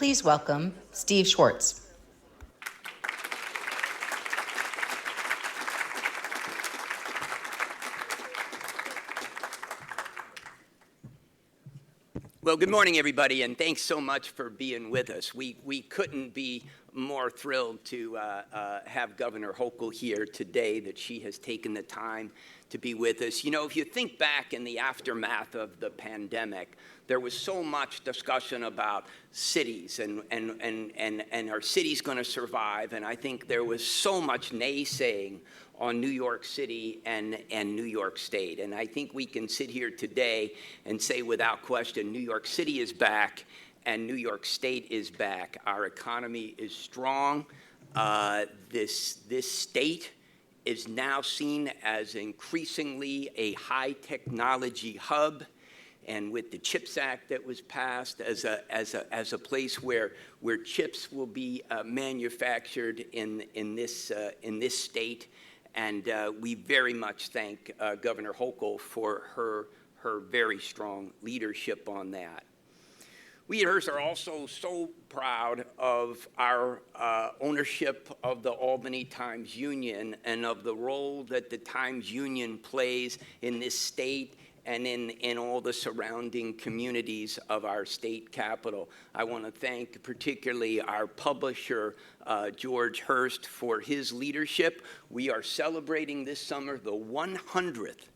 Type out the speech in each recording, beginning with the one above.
please welcome Steve Schwartz. Well, good morning, everybody, and thanks so much for being with us. We couldn't be more thrilled to have Governor Hochul here today, that she has taken the time to be with us. You know, if you think back in the aftermath of the pandemic, there was so much discussion about cities and are cities going to survive? And I think there was so much naysaying on New York City and New York State. And I think we can sit here today and say without question, New York City is back and New York State is back. Our economy is strong. This state is now seen as increasingly a high technology hub. And with the CHIPS Act that was passed as a place where chips will be manufactured in this state. And we very much thank Governor Hochul for her very strong leadership on that. We at Hearst are also so proud of our ownership of the Albany Times-Union and of the role that the Times-Union plays in this state and in all the surrounding communities of our state capital. I want to thank particularly our publisher, George Hearst, for his leadership. We are celebrating this summer the 100th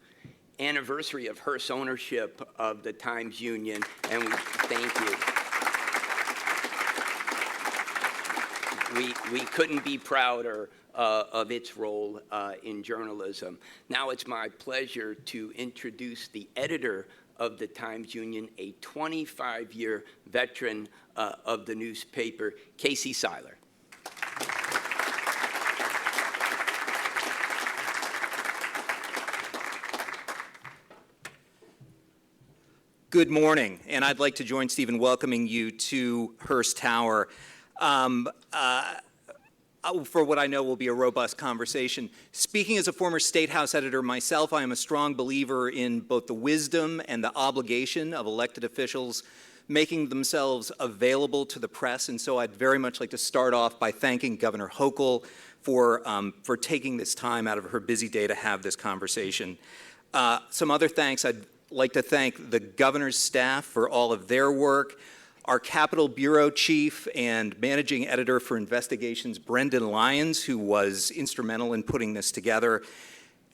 anniversary of Hearst's ownership of the Times-Union, and we thank you. We couldn't be prouder of its role in journalism. Now it's my pleasure to introduce the editor of the Times-Union, a 25-year veteran of the newspaper, Casey Seiler. Good morning, and I'd like to join Steve in welcoming you to Hearst Tower. For what I know will be a robust conversation. Speaking as a former State House editor myself, I am a strong believer in both the wisdom and the obligation of elected officials making themselves available to the press, and so I'd very much like to start off by thanking Governor Hochul for taking this time out of her busy day to have this conversation. Some other thanks, I'd like to thank the governor's staff for all of their work, our Capitol Bureau Chief and Managing Editor for Investigations, Brendan Lyons, who was instrumental in putting this together,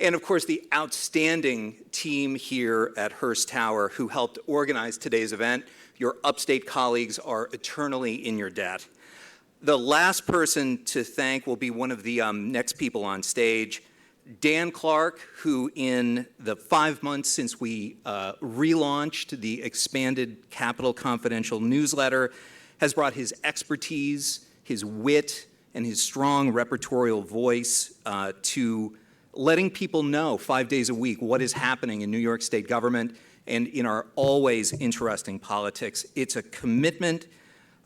and of course the outstanding team here at Hearst Tower who helped organize today's event. Your upstate colleagues are eternally in your debt. The last person to thank will be one of the next people on stage, Dan Clark, who in the 5 months since we relaunched the expanded Capitol Confidential newsletter has brought his expertise, his wit, and his strong repertorial voice to letting people know 5 days a week what is happening in New York State government and in our always interesting politics. It's a commitment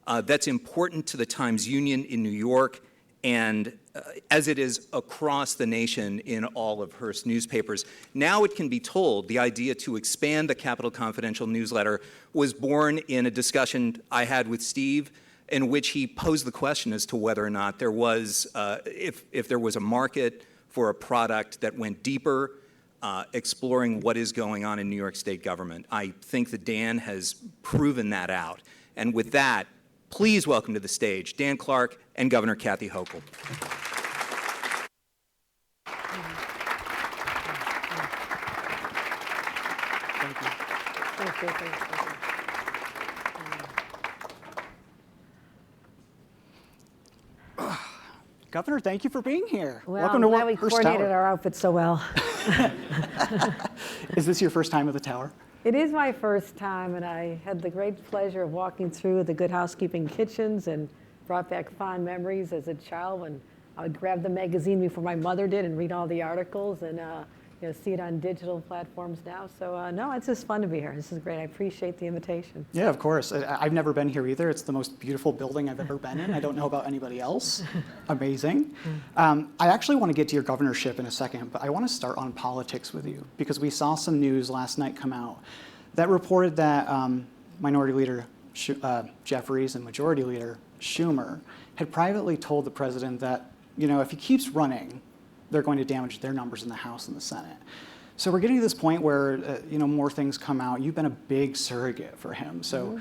that's important to the Times-Union in New York and as it is across the nation in all of Hearst newspapers. Now it can be told the idea to expand the Capitol Confidential newsletter was born in a discussion I had with Steve in which he posed the question as to whether or not there was, if there was a market for a product that went deeper, exploring what is going on in New York State government. I think that Dan has proven that out. And with that, please welcome to the stage Dan Clark and Governor Kathy Hochul. Governor, thank you for being here. Well, welcome to we Hearst coordinated Tower. our outfits so well. Is this your first time at the Tower? It is my first time, and I had the great pleasure of walking through the Good Housekeeping kitchens and brought back fond memories as a child when I would grab the magazine before my mother did and read all the articles and see it on digital platforms now. So no, it's just fun to be here. This is great. I appreciate the invitation. Yeah, of course. I've never been here either. It's the most beautiful building I've ever been in. I don't know about anybody else. Amazing. I actually want to get to your governorship in a second, but I want to start on politics with you because we saw some news last night come out that reported that Minority Leader Jeffries and Majority Leader Schumer had privately told the president that, if he keeps running, they're going to damage their numbers in the House and the Senate. So we're getting to this point where, more things come out. You've been a big surrogate for him. So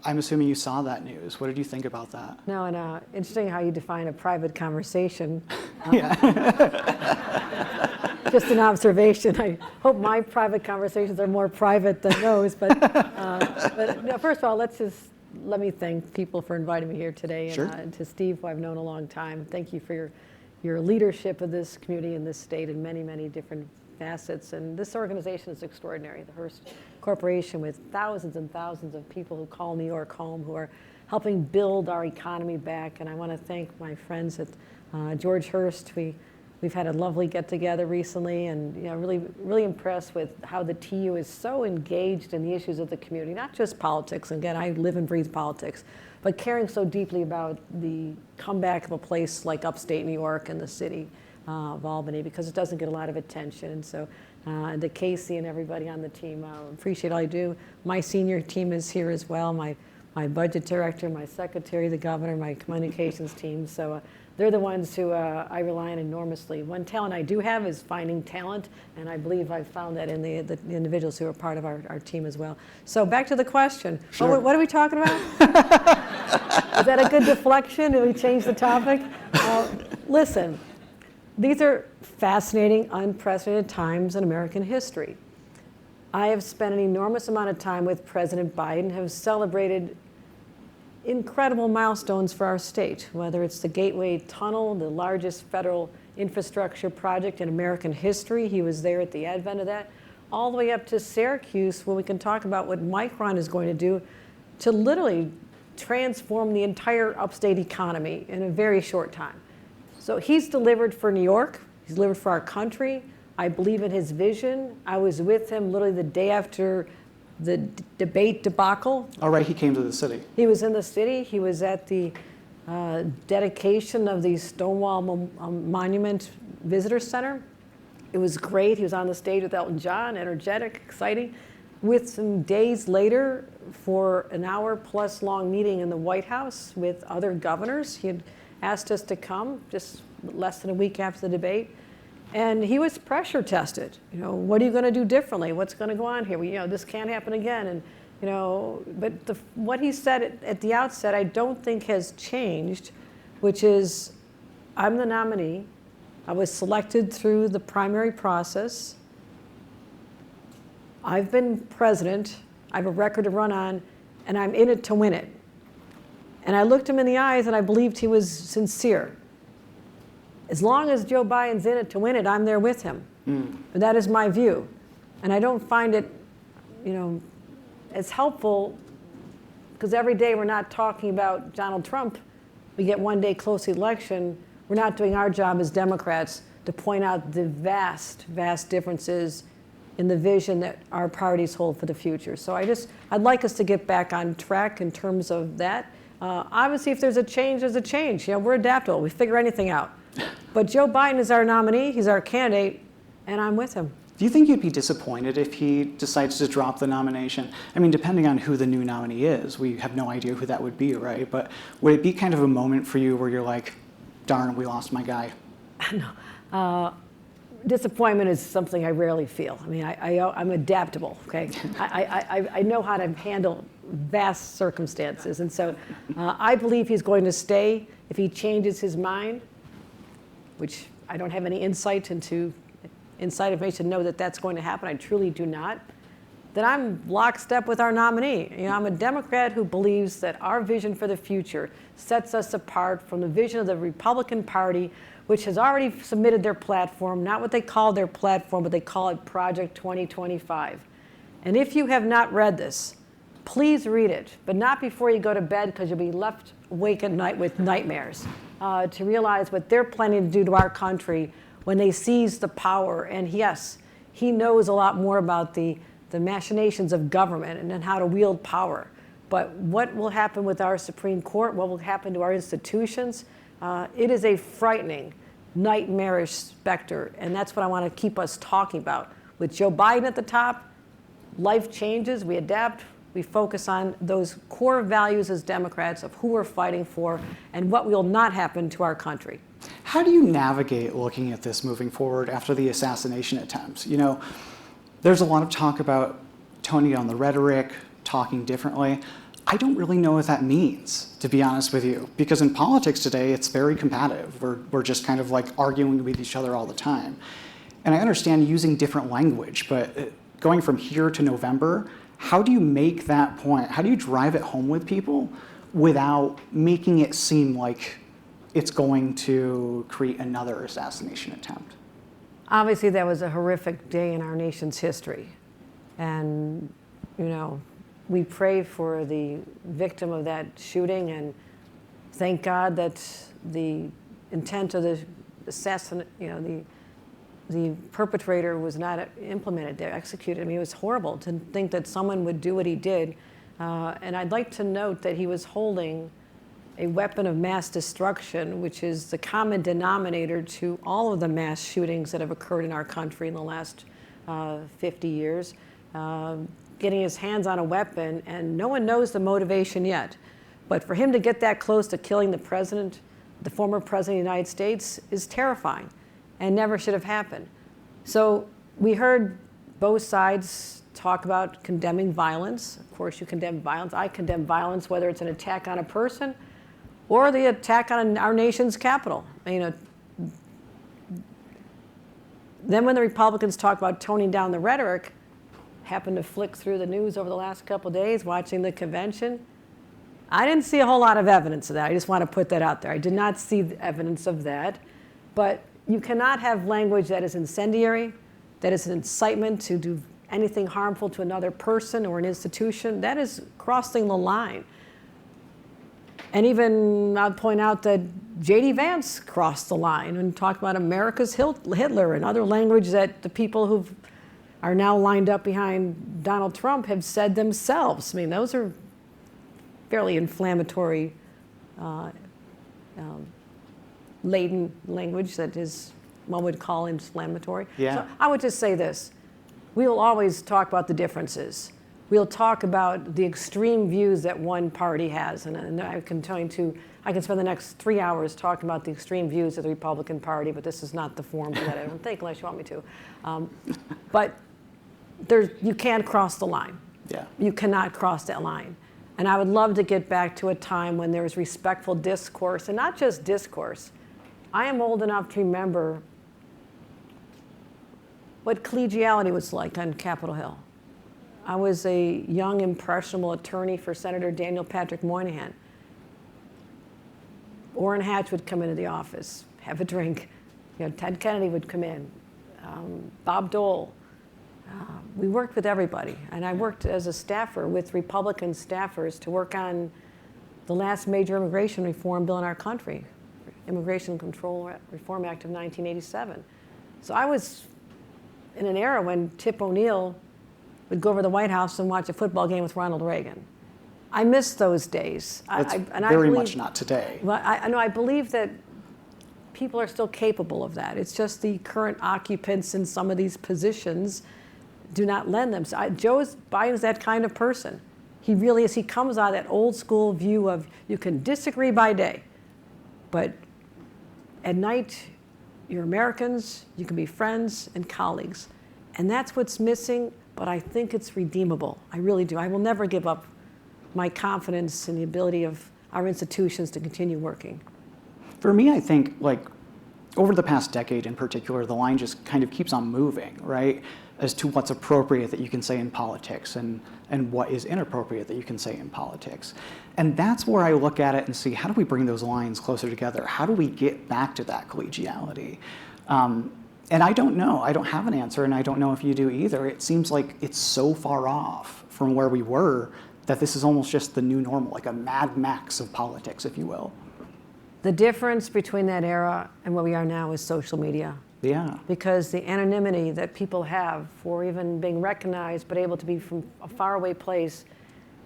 I'm assuming you saw that news. What did you think about that? No, and interesting how you define a private conversation. Just an observation. I hope my private conversations are more private than those. But no, first of all, let me thank people for inviting me here today. Sure. And to Steve, who I've known a long time. Thank you for your leadership of this community and this state in many, many different facets. And this organization is extraordinary, the Hearst Corporation, with thousands and thousands of people who call New York home, who are helping build our economy back. And I want to thank my friends at George Hearst. We've had a lovely get-together recently, and really, really impressed with how the TU is so engaged in the issues of the community, not just politics. Again, I live and breathe politics, but caring so deeply about the comeback of a place like upstate New York and the city of Albany, because it doesn't get a lot of attention. And so to Casey and everybody on the team, appreciate all you do. My senior team is here as well, my budget director, my secretary, the governor, my communications team. So they're the ones who I rely on enormously. One talent I do have is finding talent, and I believe I've found that in the individuals who are part of our team as well. So back to the question. Sure. What are we talking about? Is that a good deflection? Did we change the topic? Listen, these are fascinating, unprecedented times in American history. I have spent an enormous amount of time with President Biden, have celebrated incredible milestones for our state, whether it's the Gateway Tunnel, the largest federal infrastructure project in American history. He was there at the advent of that, all the way up to Syracuse, where we can talk about what Micron is going to do to literally transform the entire upstate economy in a very short time. So he's delivered for New York. He's delivered for our country. I believe in his vision. I was with him literally the day after the debate debacle. Oh, right, he came to the city. He was in the city. He was at the dedication of the Stonewall Monument Visitor Center. It was great. He was on the stage with Elton John, energetic, exciting. With some days later, for an hour-plus long meeting in the White House with other governors, he had asked us to come just less than a week after the debate. And he was pressure tested. What are you going to do differently? What's going to go on here? This can't happen again. And but what he said at the outset, I don't think has changed, which is, I'm the nominee. I was selected through the primary process. I've been president. I have a record to run on, and I'm in it to win it. And I looked him in the eyes, and I believed he was sincere. As long as Joe Biden's in it to win it, I'm there with him. But that is my view. And I don't find it, as helpful, because every day we're not talking about Donald Trump. We get one day close to the election. We're not doing our job as Democrats to point out the vast, vast differences in the vision that our parties hold for the future. So I'd like us to get back on track in terms of that. Obviously, if there's a change, there's a change. We're adaptable. We figure anything out. But Joe Biden is our nominee. He's our candidate, and I'm with him. Do you think you'd be disappointed if he decides to drop the nomination? I mean, depending on who the new nominee is, we have no idea who that would be, right? But would it be kind of a moment for you where you're like, darn, we lost my guy? No. Disappointment is something I rarely feel. I mean, I'm adaptable, okay? I know how to handle vast circumstances. And so I believe he's going to stay. If he changes his mind, which I don't have any insight information to know that that's going to happen, I truly do not, then I'm lockstep with our nominee. I'm a Democrat who believes that our vision for the future sets us apart from the vision of the Republican Party, which has already submitted their platform, not what they call their platform, but they call it Project 2025. And if you have not read this, please read it, but not before you go to bed, because you'll be left awake at night with nightmares, to realize what they're planning to do to our country when they seize the power. And yes, he knows a lot more about the machinations of government and then how to wield power. But what will happen with our Supreme Court? What will happen to our institutions? It is a frightening, nightmarish specter, and that's what I want to keep us talking about. With Joe Biden at the top, life changes, we adapt. We focus on those core values as Democrats of who we're fighting for and what will not happen to our country. How do you navigate looking at this moving forward after the assassination attempts? You know, there's a lot of talk about toning down the rhetoric, talking differently. I don't really know what that means, to be honest with you, because in politics today, it's very combative. We're just kind of like arguing with each other all the time. And I understand using different language, but going from here to November, how do you make that point? How do you drive it home with people without making it seem like it's going to create another assassination attempt? Obviously, that was a horrific day in our nation's history. And, you know, we pray for the victim of that shooting, and thank God that the intent of the assassin, you know, the perpetrator was not implemented, they're executed. I mean, it was horrible to think that someone would do what he did. And I'd like to note that he was holding a weapon of mass destruction, which is the common denominator to all of the mass shootings that have occurred in our country in the last 50 years. Getting his hands on a weapon, and no one knows the motivation yet. But for him to get that close to killing the president, the former president of the United States, is terrifying and never should have happened. So we heard both sides talk about condemning violence. Of course, you condemn violence. I condemn violence, whether it's an attack on a person or the attack on our nation's capital. You know, then when the Republicans talk about toning down the rhetoric, happened to flick through the news over the last couple of days, watching the convention. I didn't see a whole lot of evidence of that. I just want to put that out there. I did not see the evidence of that. But you cannot have language that is incendiary, that is an incitement to do anything harmful to another person or an institution. That is crossing the line. And even I'll point out that J.D. Vance crossed the line and talked about America's Hitler and other language that the people who are now lined up behind Donald Trump have said themselves. I mean, those are fairly inflammatory, laden language that is, one would call inflammatory. Yeah. So I would just say this. We will always talk about the differences. We'll talk about the extreme views that one party has. And I can tell you too, I can spend the next 3 hours talking about the extreme views of the Republican Party, but this is not the forum for that, I don't think, unless you want me to. But you can't cross the line. Yeah. You cannot cross that line. And I would love to get back to a time when there was respectful discourse, and not just discourse. I am old enough to remember what collegiality was like on Capitol Hill. I was a young, impressionable attorney for Senator Daniel Patrick Moynihan. Orrin Hatch would come into the office, have a drink. You know, Ted Kennedy would come in, Bob Dole. We worked with everybody, and I worked as a staffer with Republican staffers to work on the last major immigration reform bill in our country, Immigration Control Reform Act of 1987. So I was in an era when Tip O'Neill would go over to the White House and watch a football game with Ronald Reagan. I miss those days. That's I very believe, much not today. Well, I believe that people are still capable of that. It's just the current occupants in some of these positions do not lend them. So Joe Biden's that kind of person. He really is. He comes out of that old school view of you can disagree by day, but at night, you're Americans, you can be friends and colleagues. And that's what's missing, but I think it's redeemable. I really do. I will never give up my confidence in the ability of our institutions to continue working. For me, I think, like, over the past decade in particular, the line just kind of keeps on moving, right? As to what's appropriate that you can say in politics and what is inappropriate that you can say in politics. And that's where I look at it and see, how do we bring those lines closer together? How do we get back to that collegiality? And I don't know. I don't have an answer, and I don't know if you do either. It seems like it's so far off from where we were that this is almost just the new normal, like a Mad Max of politics, if you will. The difference between that era and where we are now is social media. Yeah. Because the anonymity that people have for even being recognized, but able to be from a faraway place,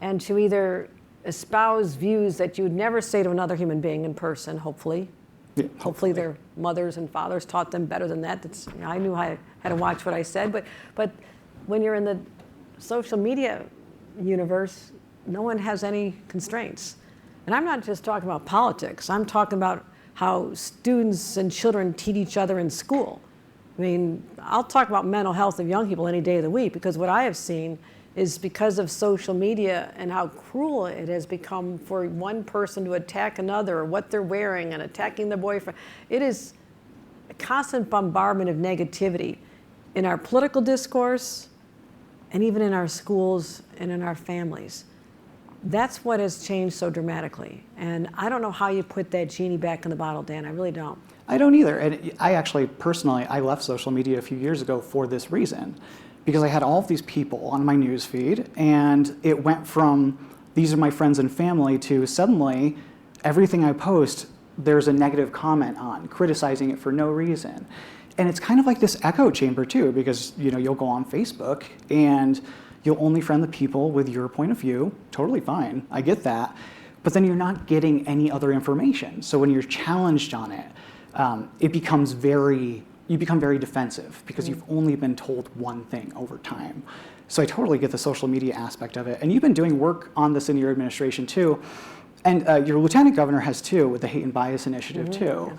and to either espouse views that you would never say to another human being in person, hopefully. Yeah, hopefully their mothers and fathers taught them better than that. I knew how to watch what I said, but when you're in the social media universe, no one has any constraints. And I'm not just talking about politics. I'm talking about how students and children teach each other in school. I mean, I'll talk about mental health of young people any day of the week, because what I have seen is because of social media and how cruel it has become for one person to attack another, or what they're wearing and attacking their boyfriend. It is a constant bombardment of negativity in our political discourse and even in our schools and in our families. That's what has changed so dramatically. And I don't know how you put that genie back in the bottle, Dan. I really don't. I don't either. And I actually, personally, I left social media a few years ago for this reason, because I had all of these people on my news feed, and it went from, these are my friends and family, to suddenly everything I post, there's a negative comment on, criticizing it for no reason. And it's kind of like this echo chamber too, because you'll go on Facebook and you'll only friend the people with your point of view. Totally fine, I get that. But then you're not getting any other information. So when you're challenged on it, you become very defensive, because you've only been told one thing over time. So I totally get the social media aspect of it. And you've been doing work on this in your administration too. And your lieutenant governor has too, with the hate and bias initiative too. Yeah.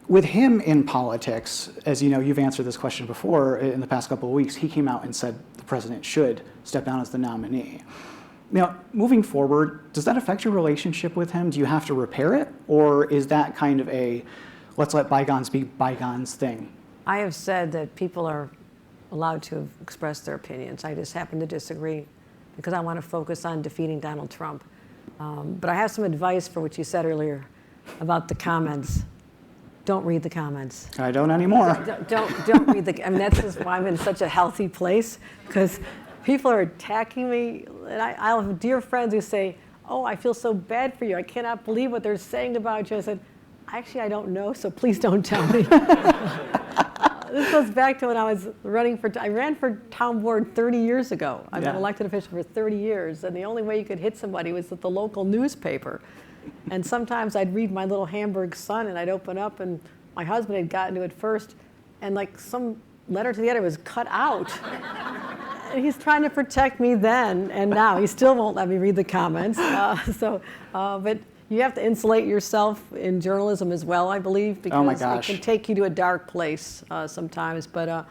With him in politics, as you know, you've answered this question before in the past couple of weeks, he came out and said the president should step down as the nominee. Now, moving forward, does that affect your relationship with him? Do you have to repair it? Or is that kind of a let's let bygones be bygones thing? I have said that people are allowed to express their opinions. I just happen to disagree, because I want to focus on defeating Donald Trump. But I have some advice for what you said earlier about the comments. Don't read the comments. I don't anymore. Don't read the. I mean, that's just why I'm in such a healthy place, because people are attacking me, and I'll have dear friends who say, "Oh, I feel so bad for you. I cannot believe what they're saying about you." I said, "Actually, I don't know, so please don't tell me." This goes back to when I was I ran for town board 30 years ago. I've been an elected official for 30 years, and the only way you could hit somebody was at the local newspaper. And sometimes I'd read my little Hamburg Sun, and I'd open up, and my husband had gotten to it first, and like some letter to the editor was cut out. And he's trying to protect me then and now. He still won't let me read the comments. But you have to insulate yourself in journalism as well, I believe, because it can take you to a dark place sometimes. But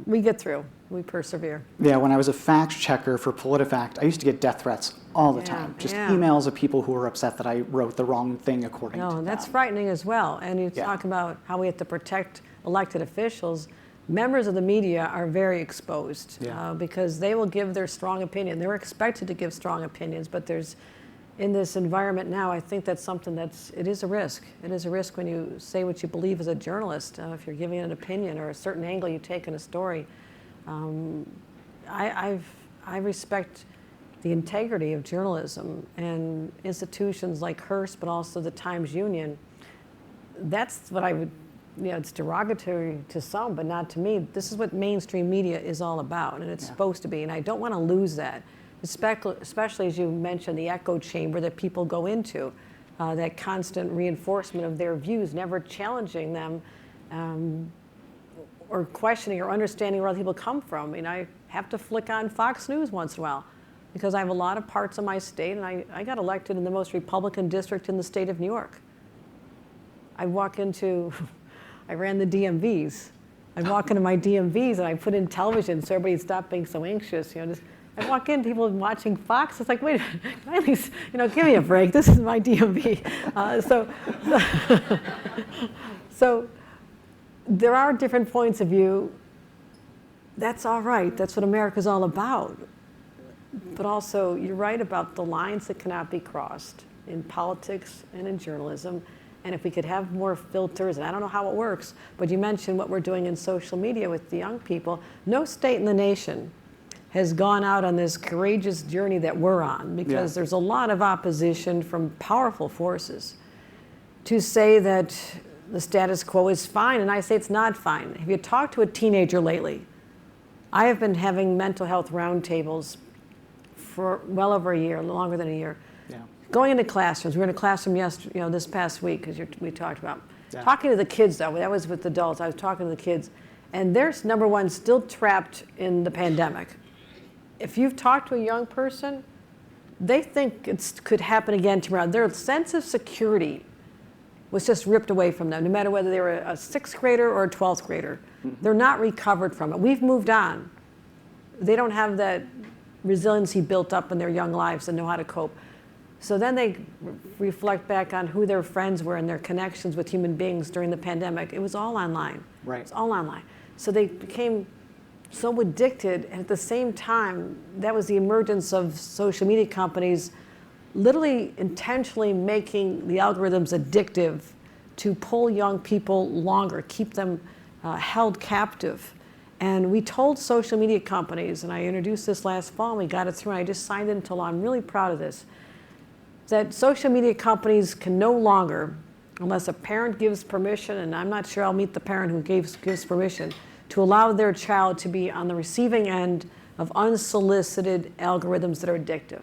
we get through. We persevere. Yeah, when I was a fact checker for PolitiFact, I used to get death threats all the time. Just emails of people who were upset that I wrote the wrong thing according to them. No, that's frightening as well. And you talk about how we have to protect elected officials. Members of the media are very exposed because they will give their strong opinion. They're expected to give strong opinions, but in this environment now, I think that's something it is a risk. It is a risk when you say what you believe as a journalist, if you're giving an opinion or a certain angle you take in a story. I respect the integrity of journalism and institutions like Hearst, but also the Times Union. That's what I would, it's derogatory to some, but not to me. This is what mainstream media is all about, and it's supposed to be, and I don't want to lose that, especially as you mentioned, the echo chamber that people go into, that constant reinforcement of their views, never challenging them, or questioning or understanding where other people come from. I mean, I have to flick on Fox News once in a while because I have a lot of parts of my state, and I got elected in the most Republican district in the state of New York. I ran the DMVs. I walk into my DMVs and I put in television so everybody stopped being so anxious. I walk in, people watching Fox. It's like, wait, can I at least, give me a break. This is my DMV. So there are different points of view. That's all right. That's what America's all about. But also, you're right about the lines that cannot be crossed in politics and in journalism. And if we could have more filters, and I don't know how it works, but you mentioned what we're doing in social media with the young people. No state in the nation has gone out on this courageous journey that we're on, because there's a lot of opposition from powerful forces to say that the status quo is fine, and I say it's not fine. Have you talked to a teenager lately? I have been having mental health roundtables for well over a year, longer than a year. Going into classrooms. We were in a classroom this past week, because we talked about. Talking to the kids, though, that was with adults. I was talking to the kids, and they're, number one, still trapped in the pandemic. if you've talked to a young person, they think it could happen again tomorrow. Their sense of security was just ripped away from them, no matter whether they were a 6th grader or a 12th grader. They're not recovered from it. We've moved on. They don't have that resiliency built up in their young lives and know how to cope. So then they reflect back on who their friends were and their connections with human beings during the pandemic. It was all online. Right. It was all online. So they became so addicted, and at the same time, that was the emergence of social media companies literally intentionally making the algorithms addictive to pull young people longer, keep them held captive. And we told social media companies, and I introduced this last fall, and we got it through, and I just signed it into law. I'm really proud of this, that social media companies can no longer, unless a parent gives permission, and I'm not sure I'll meet the parent who gives permission, to allow their child to be on the receiving end of unsolicited algorithms that are addictive.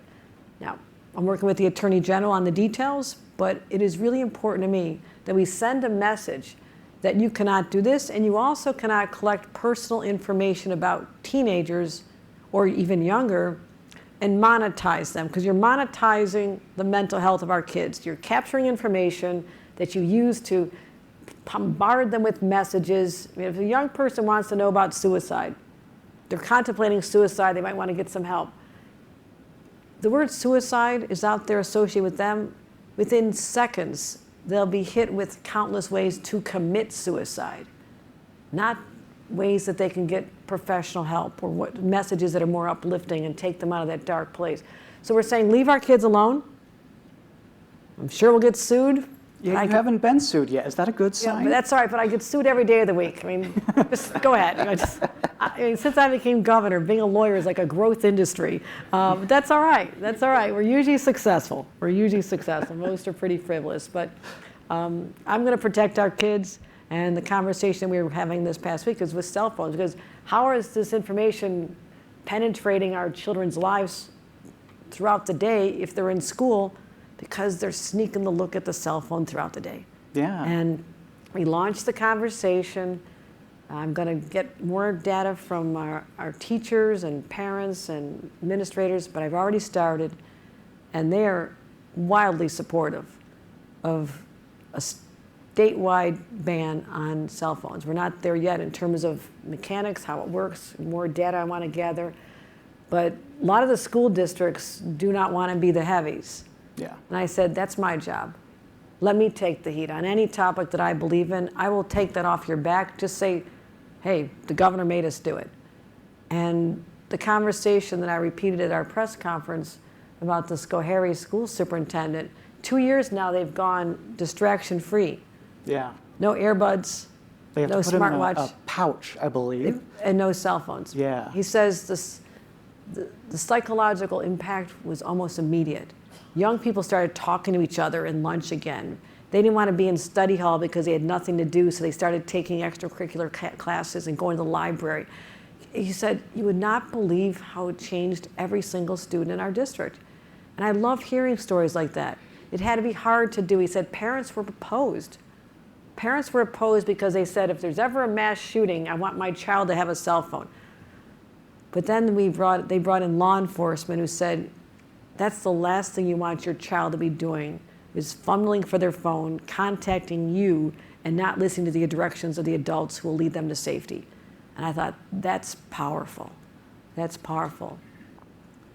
Now, I'm working with the Attorney General on the details, but it is really important to me that we send a message that you cannot do this, and you also cannot collect personal information about teenagers or even younger and monetize them, because you're monetizing the mental health of our kids. You're capturing information that you use to bombard them with messages. I mean, if a young person wants to know about suicide, they're contemplating suicide, they might want to get some help. The word suicide is out there associated with them. Within seconds, they'll be hit with countless ways to commit suicide, not ways that they can get professional help or what messages that are more uplifting and take them out of that dark place. So we're saying leave our kids alone. I'm sure we'll get sued. Yeah, you haven't been sued yet. Is that a good sign? Yeah, but that's all right, but I get sued every day of the week. I mean, just go ahead. I mean, since I became governor, being a lawyer is like a growth industry. But that's all right. That's all right. We're usually successful. Most are pretty frivolous. But I'm going to protect our kids. And the conversation we were having this past week is with cell phones. Because how is this information penetrating our children's lives throughout the day if they're in school? Because they're sneaking the look at the cell phone throughout the day. Yeah. And we launched the conversation. I'm going to get more data from our teachers and parents and administrators, but I've already started, and they're wildly supportive of a statewide ban on cell phones. We're not there yet in terms of mechanics, how it works, more data I want to gather, but a lot of the school districts do not want to be the heavies. Yeah. And I said, that's my job. Let me take the heat. On any topic that I believe in, I will take that off your back. Just say, hey, the governor made us do it. And the conversation that I repeated at our press conference about the Schoharie school superintendent, 2 years now they've gone distraction-free. Yeah. No earbuds, They have no to put them in smartwatch, a pouch, I believe. and no cell phones. Yeah. He says the psychological impact was almost immediate. Young people started talking to each other in lunch again. They didn't want to be in study hall because they had nothing to do, so they started taking extracurricular classes and going to the library. He said, you would not believe how it changed every single student in our district. And I love hearing stories like that. It had to be hard to do. He said parents were opposed. Parents were opposed because they said, if there's ever a mass shooting, I want my child to have a cell phone. But then they brought in law enforcement who said, that's the last thing you want your child to be doing, is fumbling for their phone, contacting you, and not listening to the directions of the adults who will lead them to safety. And I thought, that's powerful. That's powerful.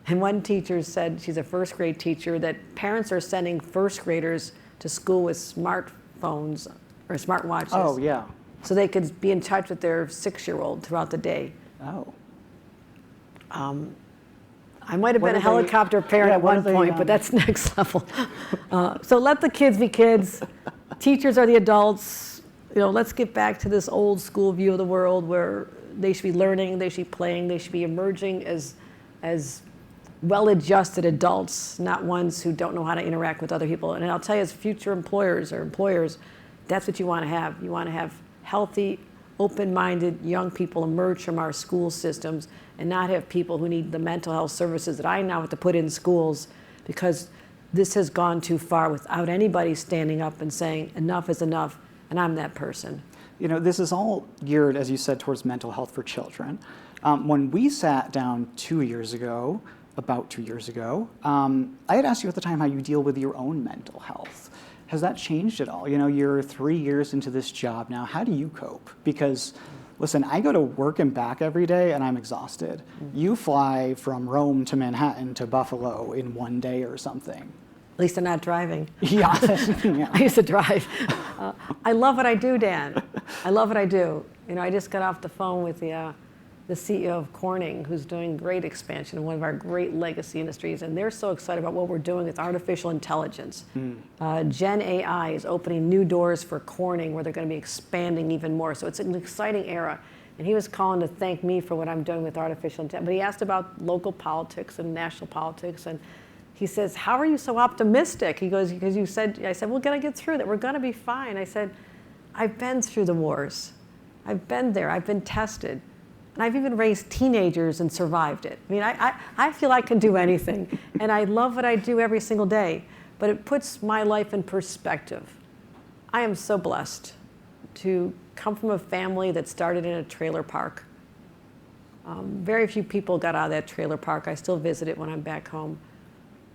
And one teacher said, she's a first grade teacher, that parents are sending first graders to school with smartphones or smartwatches. Oh, yeah. So they could be in touch with their 6-year-old throughout the day. Oh. I might have What been a are they- helicopter parent yeah, at what one are they, point, but that's next level. So let the kids be kids. Teachers are the adults. You know, let's get back to this old school view of the world where they should be learning, they should be playing, they should be emerging as well-adjusted adults, not ones who don't know how to interact with other people. And I'll tell you, as future employers, that's what you want to have. You want to have healthy, open-minded young people emerge from our school systems and not have people who need the mental health services that I now have to put in schools, because this has gone too far without anybody standing up and saying enough is enough, and I'm that person. this is all geared, as you said, towards mental health for children. When we sat down about 2 years ago, I had asked you at the time how you deal with your own mental health. Has that changed at all? You're 3 years into this job now. How do you cope? Because, listen, I go to work and back every day and I'm exhausted. You fly from Rome to Manhattan to Buffalo in one day or something. At least I'm not driving. Yeah. I used to drive. I love what I do, Dan. I love what I do. I just got off the phone with the CEO of Corning, who's doing great expansion in one of our great legacy industries, and they're so excited about what we're doing with artificial intelligence. Gen AI is opening new doors for Corning where they're going to be expanding even more. So it's an exciting era. And he was calling to thank me for what I'm doing with artificial intelligence. But he asked about local politics and national politics, and he says, how are you so optimistic? He goes, because I said, we're going to get through that. We're going to be fine. I said, I've been through the wars. I've been there. I've been tested. And I've even raised teenagers and survived it. I mean, I feel I can do anything. And I love what I do every single day. But it puts my life in perspective. I am so blessed to come from a family that started in a trailer park. Very few people got out of that trailer park. I still visit it when I'm back home.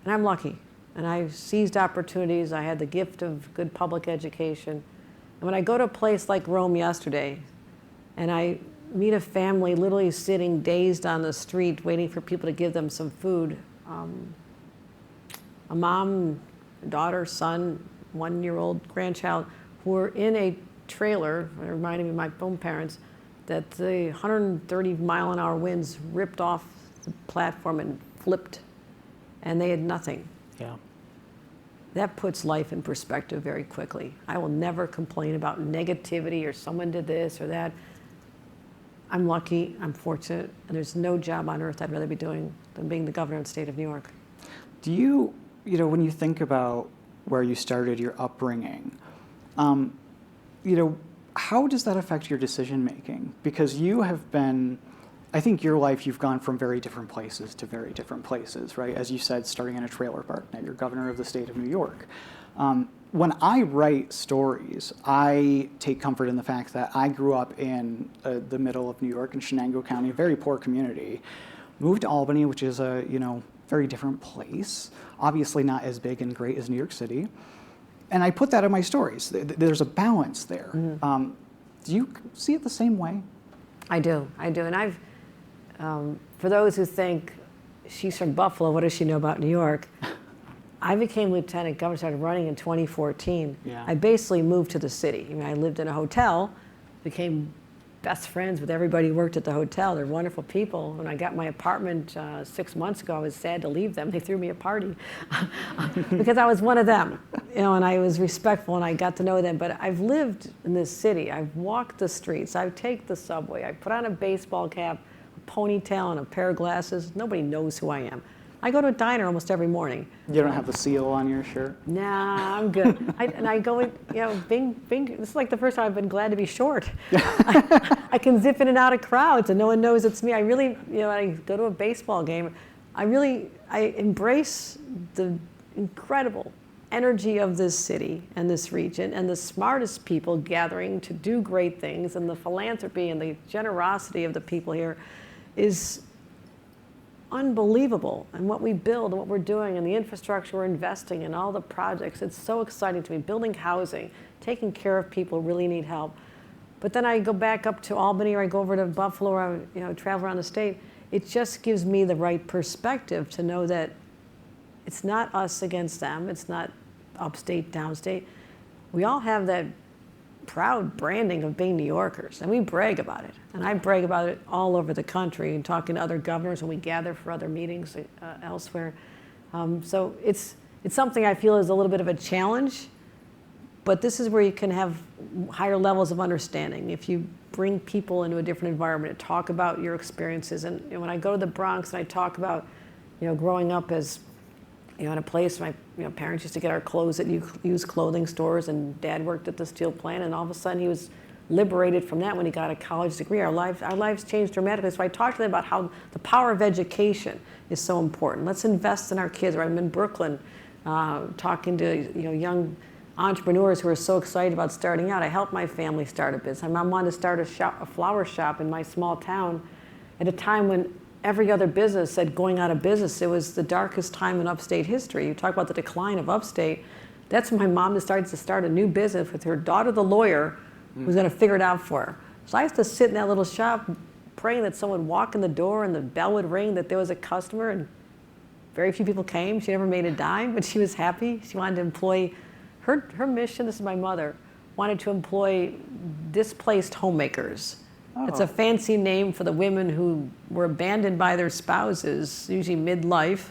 And I'm lucky. And I've seized opportunities. I had the gift of good public education. And when I go to a place like Rome yesterday, and I meet a family literally sitting dazed on the street waiting for people to give them some food. A mom, daughter, son, 1-year-old grandchild who were in a trailer, it reminded me of my own parents, that the 130-mile-an-hour winds ripped off the platform and flipped, and they had nothing. Yeah. That puts life in perspective very quickly. I will never complain about negativity or someone did this or that. I'm lucky, I'm fortunate, and there's no job on earth I'd rather be doing than being the governor of the state of New York. Do you, when you think about where you started, your upbringing, how does that affect your decision making? Because you have been, I think your life, you've gone from very different places to very different places, right? As you said, starting in a trailer park, now you're governor of the state of New York. When I write stories, I take comfort in the fact that I grew up in the middle of New York in Shenango County, a very poor community, moved to Albany, which is a very different place, obviously not as big and great as New York City. And I put that in my stories. There's a balance there. Do you see it the same way? I do. And I've, for those who think she's from Buffalo, what does she know about New York? I became lieutenant governor, started running in 2014. Yeah. I basically moved to the city. I lived in a hotel, became best friends with everybody who worked at the hotel. They're wonderful people. When I got my apartment 6 months ago, I was sad to leave them. They threw me a party because I was one of them, and I was respectful and I got to know them. But I've lived in this city. I've walked the streets. I've taken the subway. I put on a baseball cap, a ponytail, and a pair of glasses. Nobody knows who I am. I go to a diner almost every morning. You don't have the seal on your shirt? Nah, I'm good. I go in, this is like the first time I've been glad to be short. I can zip in and out of crowds and no one knows it's me. I really, I go to a baseball game. I embrace the incredible energy of this city and this region and the smartest people gathering to do great things, and the philanthropy and the generosity of the people here is unbelievable. And what we build and what we're doing and the infrastructure we're investing in, all the projects, it's so exciting to me. Building housing, taking care of people who really need help. But then I go back up to Albany, or I go over to Buffalo, or I travel around the state. It just gives me the right perspective to know that it's not us against them. It's not upstate, downstate. We all have that proud branding of being New Yorkers, and we brag about it. And I brag about it all over the country and talking to other governors when we gather for other meetings elsewhere. So it's something I feel is a little bit of a challenge, but this is where you can have higher levels of understanding. If you bring people into a different environment and talk about your experiences. And when I go to the Bronx and I talk about, growing up as in a place my parents used to get our clothes at used clothing stores, and Dad worked at the steel plant, and all of a sudden he was liberated from that when he got a college degree. Our lives changed dramatically. So I talked to them about how the power of education is so important. Let's invest in our kids. Or I'm in Brooklyn talking to young entrepreneurs who are so excited about starting out. I helped my family start a business. My mom wanted to start a flower shop in my small town at a time when every other business said going out of business. It was the darkest time in upstate history. You talk about the decline of upstate. That's when my mom decided to start a new business with her daughter, the lawyer, who's going to figure it out for her. So I used to sit in that little shop praying that someone would walk in the door and the bell would ring, that there was a customer, and very few people came. She never made a dime, but she was happy. She wanted to employ, her mission, this is my mother, wanted to employ displaced homemakers. It's a fancy name for the women who were abandoned by their spouses, usually midlife,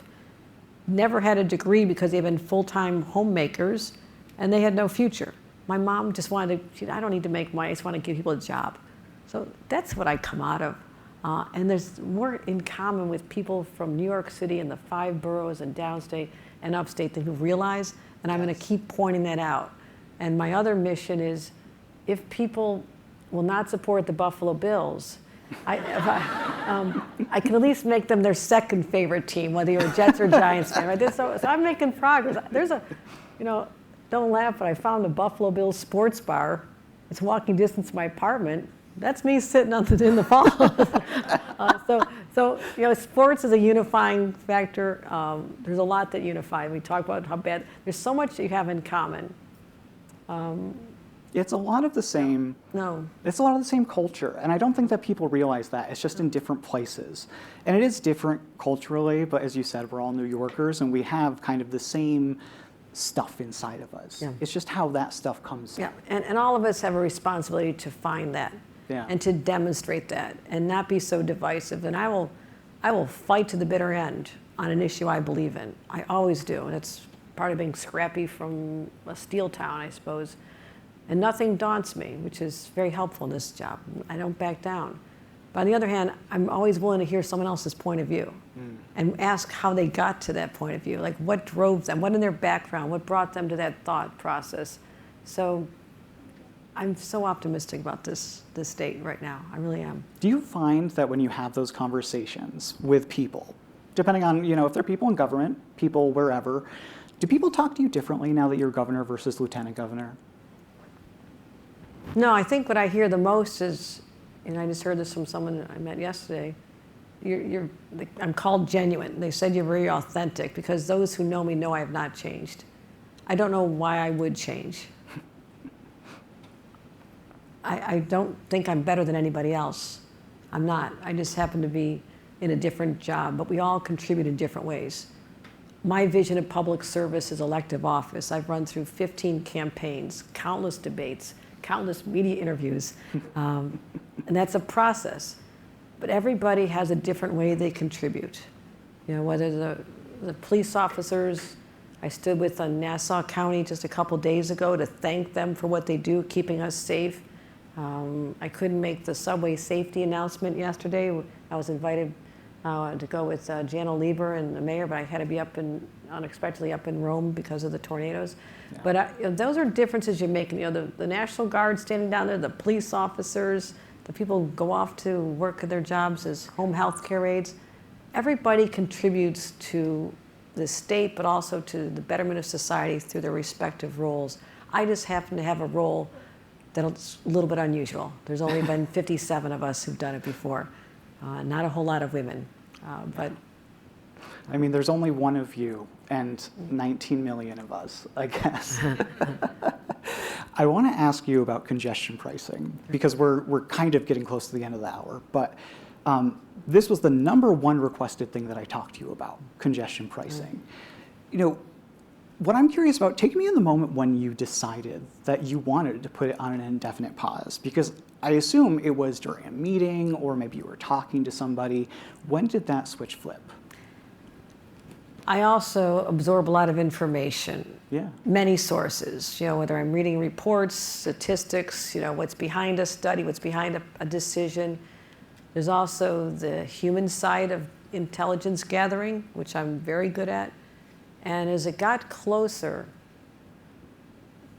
never had a degree because they've been full-time homemakers, and they had no future. My mom just wanted to, I don't need to make money, I just want to give people a job. So that's what I come out of. And there's more in common with people from New York City and the 5 boroughs and downstate and upstate than who realize, and I'm going to keep pointing that out. And my other mission is, if people will not support the Buffalo Bills, I can at least make them their second favorite team, whether you're a Jets or Giants fan. Right? So I'm making progress. There's a, don't laugh, but I found a Buffalo Bills sports bar. It's walking distance to my apartment. That's me sitting in the fall. So sports is a unifying factor. There's a lot that unify. We talk about how bad. There's so much you have in common. It's a lot of the same. No. It's a lot of the same culture, and I don't think that people realize that. It's just in different places, and it is different culturally. But as you said, we're all New Yorkers, and we have kind of the same stuff inside of us. Yeah. It's just how that stuff comes. Yeah, and all of us have a responsibility to find that, and to demonstrate that, and not be so divisive. And I will fight to the bitter end on an issue I believe in. I always do, and it's part of being scrappy from a steel town, I suppose. And nothing daunts me, which is very helpful in this job. I don't back down. But on the other hand, I'm always willing to hear someone else's point of view and ask how they got to that point of view. Like, what drove them? What in their background? What brought them to that thought process? So I'm so optimistic about this state right now. I really am. Do you find that when you have those conversations with people, depending on, if they're people in government, people wherever, do people talk to you differently now that you're governor versus lieutenant governor? No, I think what I hear the most is, and I just heard this from someone I met yesterday, I'm called genuine. They said you're very authentic, because those who know me know I have not changed. I don't know why I would change. I don't think I'm better than anybody else. I'm not. I just happen to be in a different job, but we all contribute in different ways. My vision of public service is elective office. I've run through 15 campaigns, countless debates, countless media interviews, and that's a process. But everybody has a different way they contribute. Whether the police officers, I stood with Nassau County just a couple days ago to thank them for what they do, keeping us safe. I couldn't make the subway safety announcement yesterday. I was invited to go with Jano Lieber and the mayor, but I had to be unexpectedly up in Rome because of the tornadoes. Yeah. But those are differences you're making. The National Guard standing down there, the police officers, the people who go off to work at their jobs as home health care aides. Everybody contributes to the state, but also to the betterment of society through their respective roles. I just happen to have a role that's a little bit unusual. There's only been 57 of us who've done it before. Not a whole lot of women, but. I mean, there's only one of you and 19 million of us, I guess. I want to ask you about congestion pricing, because we're kind of getting close to the end of the hour. But this was the #1 requested thing that I talked to you about, congestion pricing. What I'm curious about, take me in the moment when you decided that you wanted to put it on an indefinite pause, because I assume it was during a meeting or maybe you were talking to somebody. When did that switch flip? I also absorb a lot of information. Yeah. Many sources, whether I'm reading reports, statistics, what's behind a study, what's behind a decision. There's also the human side of intelligence gathering, which I'm very good at. And as it got closer,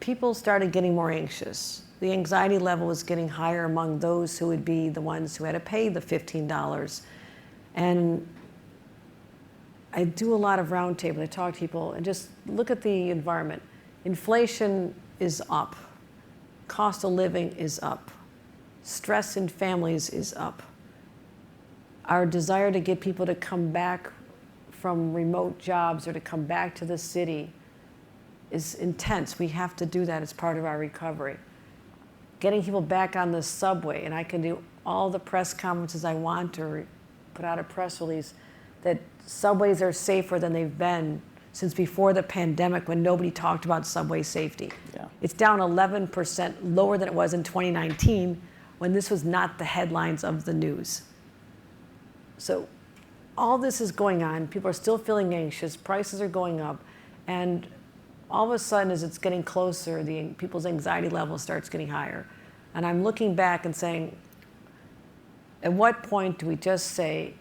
people started getting more anxious. The anxiety level was getting higher among those who would be the ones who had to pay the $15. And I do a lot of roundtables. I talk to people and just look at the environment. Inflation is up. Cost of living is up. Stress in families is up. Our desire to get people to come back from remote jobs or to come back to the city is intense. We have to do that as part of our recovery. Getting people back on the subway, and I can do all the press conferences I want or put out a press release that subways are safer than they've been since before the pandemic when nobody talked about subway safety. Yeah. It's down 11% lower than it was in 2019 when this was not the headlines of the news. So all this is going on. People are still feeling anxious. Prices are going up. And all of a sudden, as it's getting closer, people's anxiety level starts getting higher. And I'm looking back and saying, at what point do we just say,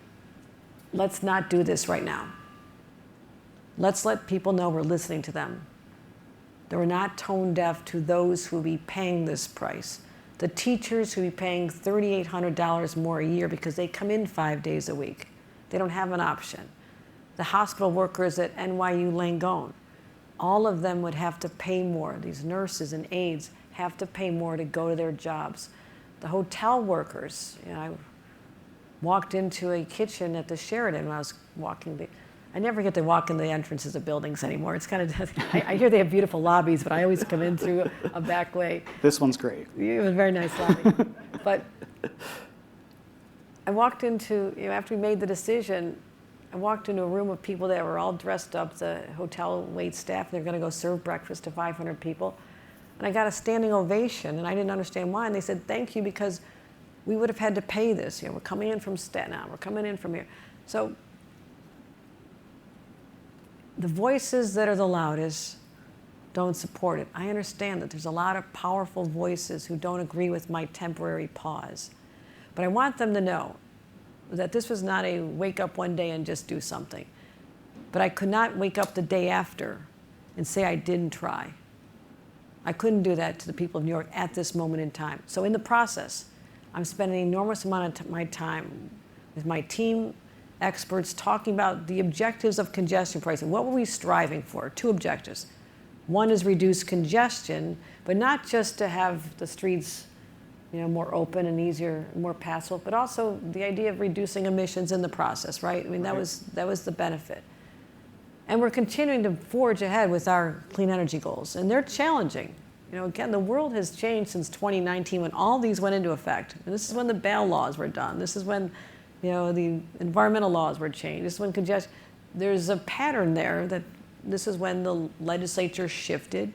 let's not do this right now? Let's let people know we're listening to them. That we're not tone deaf to those who will be paying this price. The teachers who will be paying $3,800 more a year because they come in 5 days a week. They don't have an option. The hospital workers at NYU Langone, all of them would have to pay more. These nurses and aides have to pay more to go to their jobs. The hotel workers, I walked into a kitchen at the Sheraton when I was walking. I never get to walk in the entrances of buildings anymore. It's kind of, I hear they have beautiful lobbies, but I always come in through a back way. This one's great. It was a very nice lobby. But I walked into, after we made the decision, I walked into a room of people that were all dressed up, the hotel wait staff, they're gonna go serve breakfast to 500 people. And I got a standing ovation, and I didn't understand why. And they said, thank you, because we would have had to pay this. We're coming in from Staten Island, we're coming in from here. So the voices that are the loudest don't support it. I understand that there's a lot of powerful voices who don't agree with my temporary pause. But I want them to know that this was not a wake up one day and just do something. But I could not wake up the day after and say I didn't try. I couldn't do that to the people of New York at this moment in time. So in the process, I'm spending an enormous amount of my time with my team, experts, talking about the objectives of congestion pricing. What were we striving for? 2 objectives. One is reduce congestion, but not just to have the streets more open and easier, more passable, but also the idea of reducing emissions in the process, right? I mean, that was the benefit. And we're continuing to forge ahead with our clean energy goals, and they're challenging. Again, the world has changed since 2019 when all these went into effect. And this is when the bail laws were done. This is when, the environmental laws were changed. This is when congestion. There's a pattern there that this is when the legislature shifted,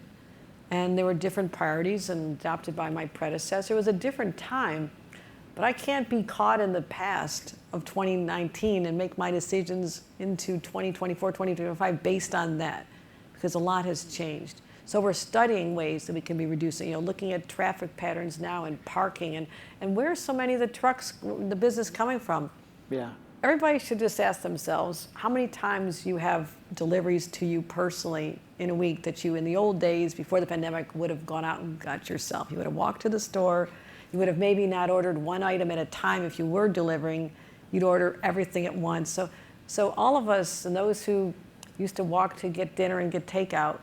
and there were different priorities and adopted by my predecessor. It was a different time, but I can't be caught in the past of 2019 and make my decisions into 2024, 2025 based on that, because a lot has changed. So we're studying ways that we can be reducing, looking at traffic patterns now and parking and where so many of the trucks, the business coming from. Yeah. Everybody should just ask themselves how many times you have deliveries to you personally in a week that you, in the old days before the pandemic, would have gone out and got yourself. You would have walked to the store. You would have maybe not ordered one item at a time if you were delivering. You'd order everything at once. So all of us and those who used to walk to get dinner and get takeout,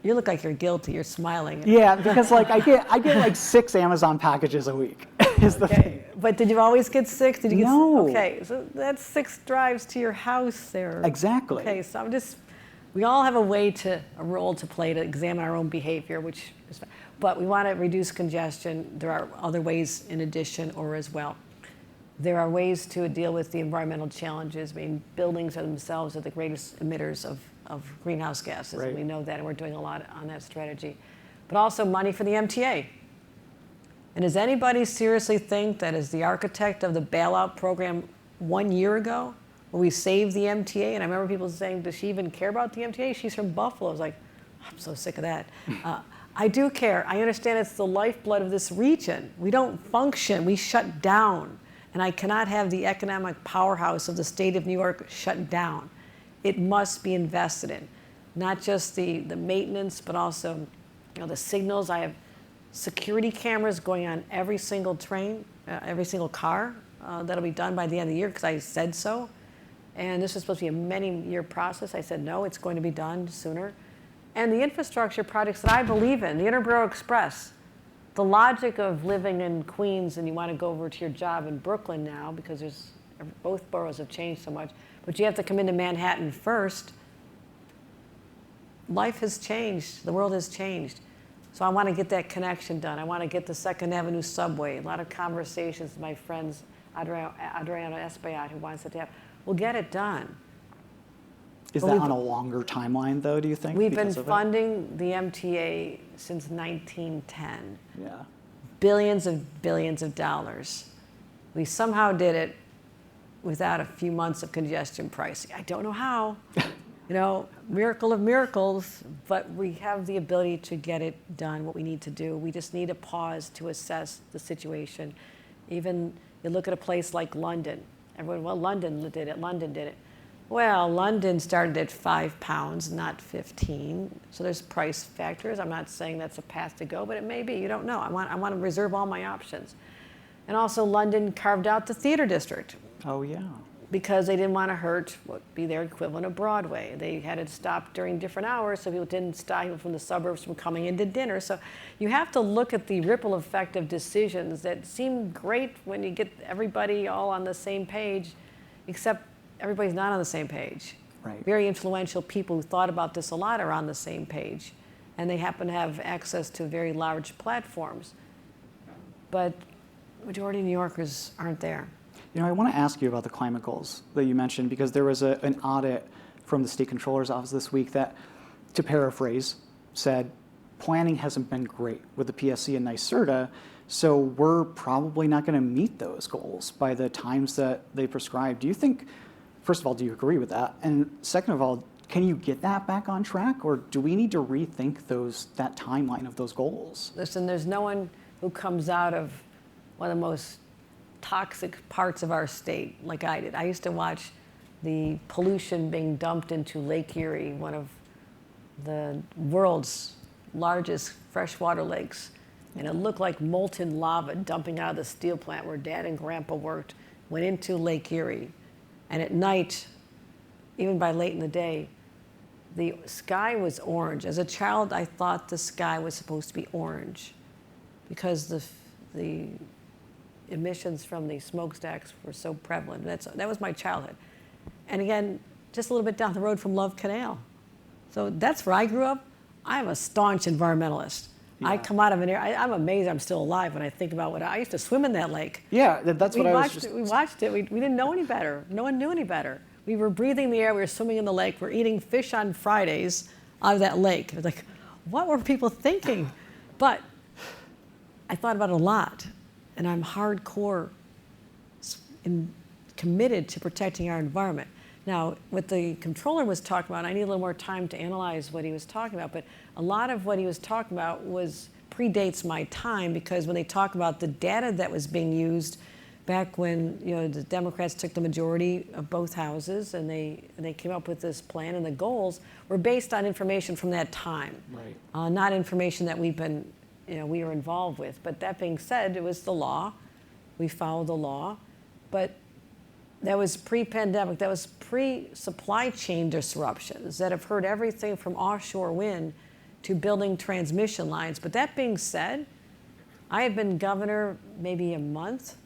you look like you're guilty. You're smiling. Yeah, because I get like 6 Amazon packages a week. Is the thing. But did you always get 6? Did you get No. Okay, so that's 6 drives to your house there. Exactly. Okay, so we all have a role to play to examine our own behavior, which is fine. But we want to reduce congestion. There are other ways in addition or as well. There are ways to deal with the environmental challenges. I mean, buildings themselves are the greatest emitters of greenhouse gases. Right. And we know that, and we're doing a lot on that strategy. But also money for the MTA. And does anybody seriously think that as the architect of the bailout program 1 year ago, when we saved the MTA, and I remember people saying, does she even care about the MTA? She's from Buffalo. I was like, I'm so sick of that. I do care. I understand it's the lifeblood of this region. We don't function. We shut down. And I cannot have the economic powerhouse of the state of New York shut down. It must be invested in, not just the maintenance, but also the signals. I have security cameras going on every single train, every single car. That'll be done by the end of the year because I said so. And this was supposed to be a many-year process. I said, no, it's going to be done sooner. And the infrastructure projects that I believe in, the Interborough Express, the logic of living in Queens and you want to go over to your job in Brooklyn now because both boroughs have changed so much, but you have to come into Manhattan first. Life has changed. The world has changed. So I want to get that connection done. I want to get the 2nd Avenue subway. A lot of conversations with my friends, Adriano Espaillat, who wants it to have. We'll get it done. Is that on a longer timeline, though, do you think? We've been funding the MTA since 1910. Yeah. Billions of dollars. We somehow did it without a few months of congestion pricing. I don't know how. Miracle of miracles, but we have the ability to get it done, what we need to do. We just need a pause to assess the situation. Even you look at a place like London. Everyone, well, London did it. Well, London started at £5, not 15. So there's price factors. I'm not saying that's a path to go, but it may be. You don't know. I want to reserve all my options. And also, London carved out the theater district. Oh, yeah. Because they didn't want to hurt what would be their equivalent of Broadway. They had it stop during different hours so people didn't stop people from the suburbs from coming into dinner. So you have to look at the ripple effect of decisions that seem great when you get everybody all on the same page, except everybody's not on the same page. Right. Very influential people who thought about this a lot are on the same page, and they happen to have access to very large platforms. But the majority of New Yorkers aren't there. I want to ask you about the climate goals that you mentioned, because there was an audit from the State Controller's Office this week that, to paraphrase, said planning hasn't been great with the PSC and NYSERDA, so we're probably not going to meet those goals by the times that they prescribe. Do you think, first of all, do you agree with that? And second of all, can you get that back on track, or do we need to rethink that timeline of those goals? Listen, there's no one who comes out of one of the most toxic parts of our state like I did. I used to watch the pollution being dumped into Lake Erie, one of the world's largest freshwater lakes, and it looked like molten lava dumping out of the steel plant where Dad and Grandpa worked, went into Lake Erie. And at night, even by late in the day, the sky was orange. As a child, I thought the sky was supposed to be orange because the emissions from the smokestacks were so prevalent. That was my childhood. And again, just a little bit down the road from Love Canal. So that's where I grew up. I'm a staunch environmentalist. Yeah. I come out of an area, I'm amazed I'm still alive when I think about what I used to swim in that lake. Yeah, that's what I was just... We watched it, we didn't know any better. No one knew any better. We were breathing the air, we were swimming in the lake, we're eating fish on Fridays out of that lake. It was like, what were people thinking? But I thought about it a lot. And I'm hardcore committed to protecting our environment. Now, what the controller was talking about, I need a little more time to analyze what he was talking about, but a lot of what he was talking about predates my time, because when they talk about the data that was being used back when the Democrats took the majority of both houses and they came up with this plan, and the goals were based on information from that time, right. Not information that we were involved with. But that being said, it was the law. We followed the law. But that was pre-pandemic. That was pre-supply chain disruptions that have hurt everything from offshore wind to building transmission lines. But that being said, I had been governor maybe a month,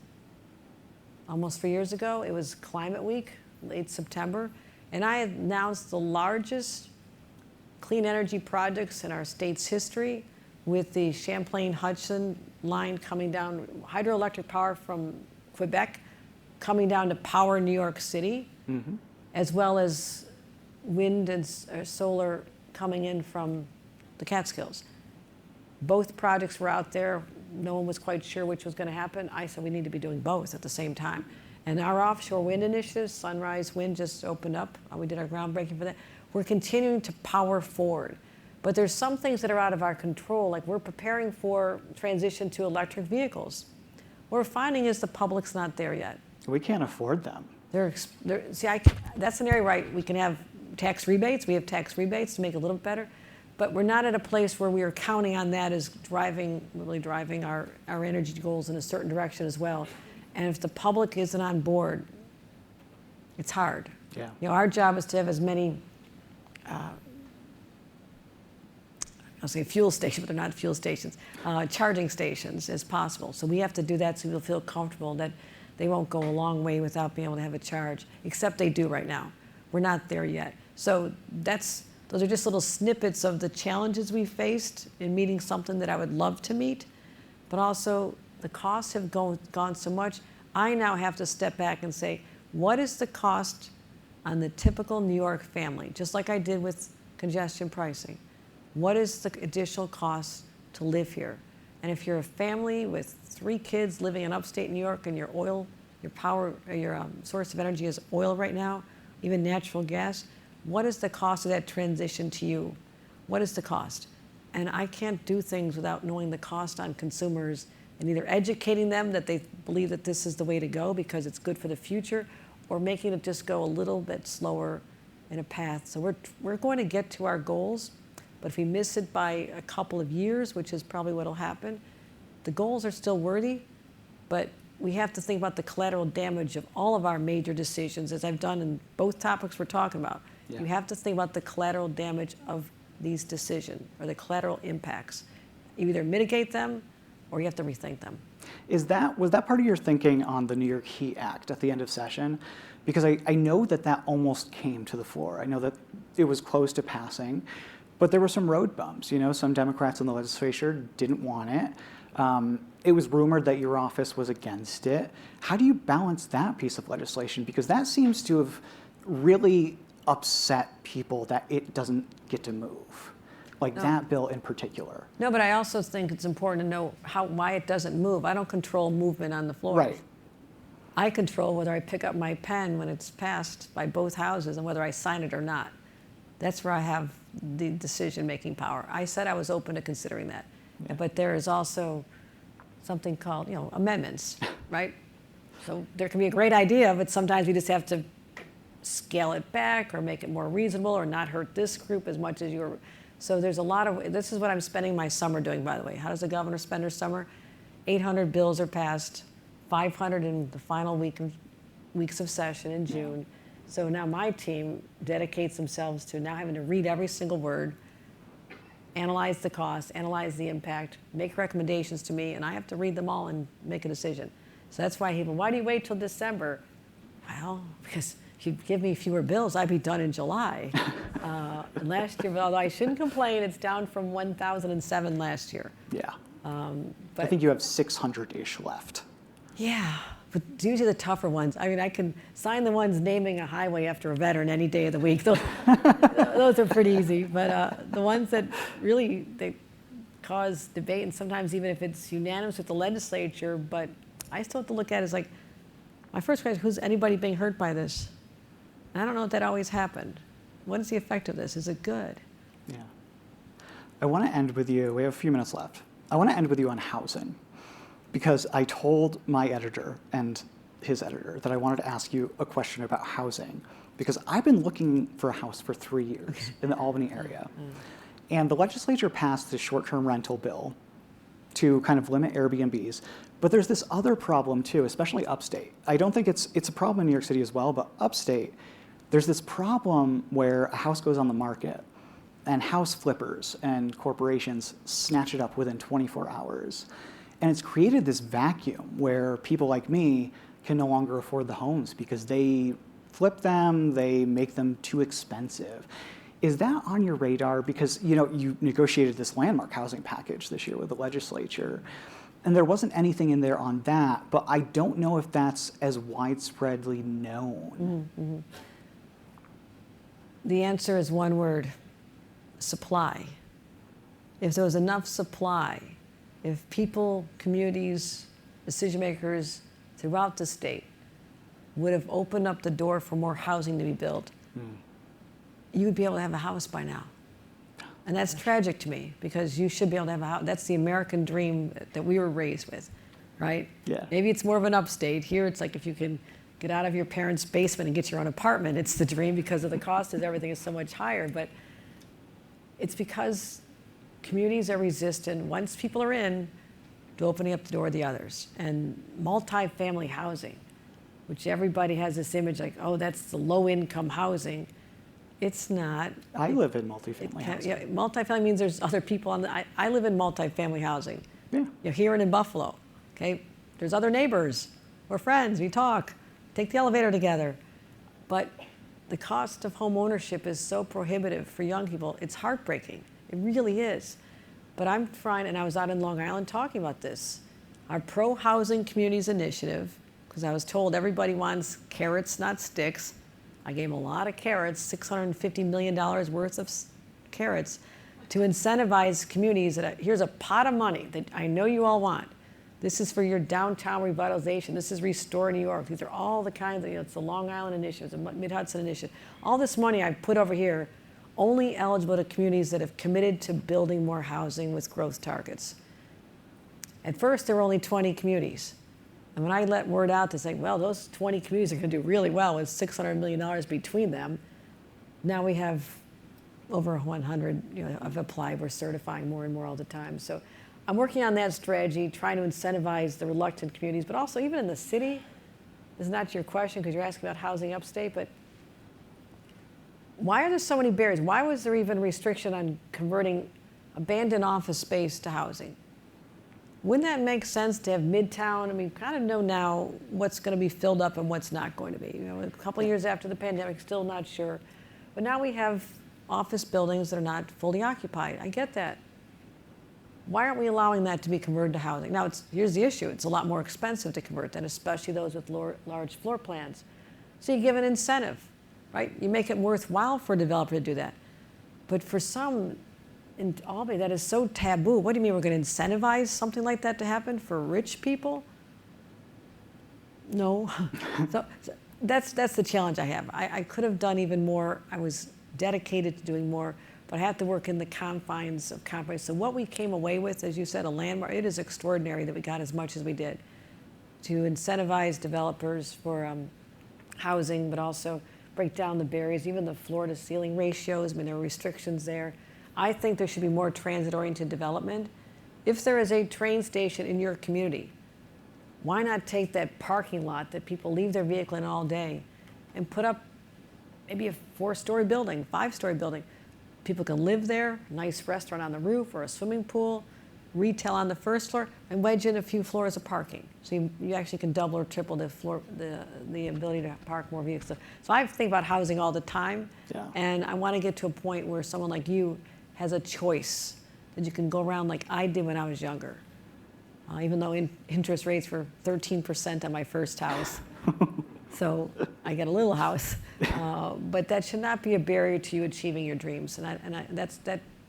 almost 3 years ago. It was Climate Week, late September. And I had announced the largest clean energy projects in our state's history, with the Champlain-Hudson line coming down, hydroelectric power from Quebec coming down to power New York City, mm-hmm. as well as wind and solar coming in from the Catskills. Both projects were out there. No one was quite sure which was going to happen. I said we need to be doing both at the same time. And our offshore wind initiative, Sunrise Wind, just opened up. We did our groundbreaking for that. We're continuing to power forward. But there's some things that are out of our control, like we're preparing for transition to electric vehicles. What we're finding is the public's not there yet. We can't afford them. That's an area where we can have tax rebates. We have tax rebates to make it a little bit better. But we're not at a place where we are counting on that as really driving our energy goals in a certain direction as well. And if the public isn't on board, it's hard. Yeah. Our job is to have as many I'll say fuel stations, but they're not fuel stations, charging stations as possible. So we have to do that so people feel comfortable that they won't go a long way without being able to have a charge, except they do right now. We're not there yet. So those are just little snippets of the challenges we faced in meeting something that I would love to meet, but also the costs have gone so much. I now have to step back and say, what is the cost on the typical New York family, just like I did with congestion pricing? What is the additional cost to live here? And if you're a family with 3 kids living in upstate New York and your source of energy is oil right now, even natural gas, what is the cost of that transition to you? What is the cost? And I can't do things without knowing the cost on consumers and either educating them that they believe that this is the way to go because it's good for the future, or making it just go a little bit slower in a path. So we're going to get to our goals, but if we miss it by a couple of years, which is probably what will happen, the goals are still worthy, but we have to think about the collateral damage of all of our major decisions, as I've done in both topics we're talking about. Yeah. You have to think about the collateral damage of these decisions, or the collateral impacts. You either mitigate them, or you have to rethink them. Was that part of your thinking on the New York Heat Act at the end of session? Because I know that almost came to the floor. I know that it was close to passing, but there were some road bumps. Some Democrats in the legislature didn't want it. It was rumored that your office was against it. How do you balance that piece of legislation? Because that seems to have really upset people that it doesn't get to move. Like that bill in particular. No, but I also think it's important to know why it doesn't move. I don't control movement on the floor. Right. I control whether I pick up my pen when it's passed by both houses and whether I sign it or not. That's where I have the decision-making power. I said I was open to considering that. Yeah. But there is also something called, amendments, right? So there can be a great idea, but sometimes we just have to scale it back or make it more reasonable or not hurt this group as much as you're. So there's a lot of, this is what I'm spending my summer doing, by the way. How does the governor spend her summer? 800 bills are passed, 500 in the final weeks of session in June. So now my team dedicates themselves to now having to read every single word, analyze the cost, analyze the impact, make recommendations to me, and I have to read them all and make a decision. So that's why people, why do you wait till December? Well, because if you give me fewer bills, I'd be done in July. Last year, although I shouldn't complain, it's down from 1,007 last year. Yeah. But I think you have 600-ish left. Yeah, but usually the tougher ones. I mean, I can sign the ones naming a highway after a veteran any day of the week. Those are pretty easy. But the ones that really they cause debate, and sometimes even if it's unanimous with the legislature, but I still have to look at it as like, my first question is, who's anybody being hurt by this? And I don't know if that always happened. What is the effect of this? Is it good? Yeah. I want to end with you. We have a few minutes left. I want to end with you on housing, because I told my editor and his editor that I wanted to ask you a question about housing, because I've been looking for a house for 3 years in the Albany area. And the legislature passed this short-term rental bill to kind of limit Airbnbs. But there's this other problem too, especially upstate. I don't think it's a problem in New York City as well, but upstate, there's this problem where a house goes on the market and house flippers and corporations snatch it up within 24 hours. And it's created this vacuum where people like me can no longer afford the homes because they flip them, they make them too expensive. Is that on your radar? Because you negotiated this landmark housing package this year with the legislature, and there wasn't anything in there on that, but I don't know if that's as widespreadly known. Mm-hmm. The answer is one word: supply. If there was enough supply, if people, communities, decision makers throughout the state would have opened up the door for more housing to be built, you would be able to have a house by now. And that's tragic to me, because you should be able to have a house. That's the American dream that we were raised with, right? Yeah. Maybe it's more of an upstate. Here it's like if you can get out of your parents' basement and get your own apartment, it's the dream because of the cost of everything is so much higher. But it's because communities are resistant, once people are in, to opening up the door to the others. And multi-family housing, which everybody has this image like, oh, that's the low-income housing. It's not. I live in multifamily housing. Yeah, multifamily means there's other people on the, I live in multifamily housing. Yeah. You're here and in Buffalo, okay? There's other neighbors. We're friends, we talk, take the elevator together. But the cost of home ownership is so prohibitive for young people, it's heartbreaking. It really is. But I'm trying, and I was out in Long Island talking about this, our pro-housing communities initiative, because I was told everybody wants carrots, not sticks. I gave them a lot of carrots, $650 million worth of carrots, to incentivize communities that, here's a pot of money that I know you all want. This is for your downtown revitalization. This is Restore New York. These are all the kinds of, it's the Long Island initiative, the Mid-Hudson initiative. All this money I've put over here, only eligible to communities that have committed to building more housing with growth targets. At first, there were only 20 communities. And when I let word out to say, well, those 20 communities are going to do really well with $600 million between them, now we have over 100 have applied. We're certifying more and more all the time. So I'm working on that strategy, trying to incentivize the reluctant communities, but also even in the city. This is not your question because you're asking about housing upstate, but why are there so many barriers? Why was there even restriction on converting abandoned office space to housing? Wouldn't that make sense to have Midtown? I mean, we kind of know now what's going to be filled up and what's not going to be. A couple of years after the pandemic, still not sure. But now we have office buildings that are not fully occupied. I get that. Why aren't we allowing that to be converted to housing? Now, here's the issue. It's a lot more expensive to convert than especially those with large floor plans. So you give an incentive, right? You make it worthwhile for a developer to do that. But for some, in Albany, that is so taboo. What do you mean we're going to incentivize something like that to happen for rich people? No. so that's the challenge I have. I could have done even more. I was dedicated to doing more, but I have to work in the confines of compromise. So what we came away with, as you said, a landmark, it is extraordinary that we got as much as we did to incentivize developers for housing, but also break down the barriers, even the floor to ceiling ratios. I mean, there are restrictions there. I think there should be more transit-oriented development. If there is a train station in your community, why not take that parking lot that people leave their vehicle in all day and put up maybe a 4-story building, 5-story building? People can live there, nice restaurant on the roof or a swimming pool, retail on the first floor, and wedge in a few floors of parking. So you actually can double or triple the ability to park more vehicles. So I think about housing all the time, and I want to get to a point where someone like you has a choice that you can go around like I did when I was younger. Even though interest rates were 13% on my first house. So I get a little house. But that should not be a barrier to you achieving your dreams. And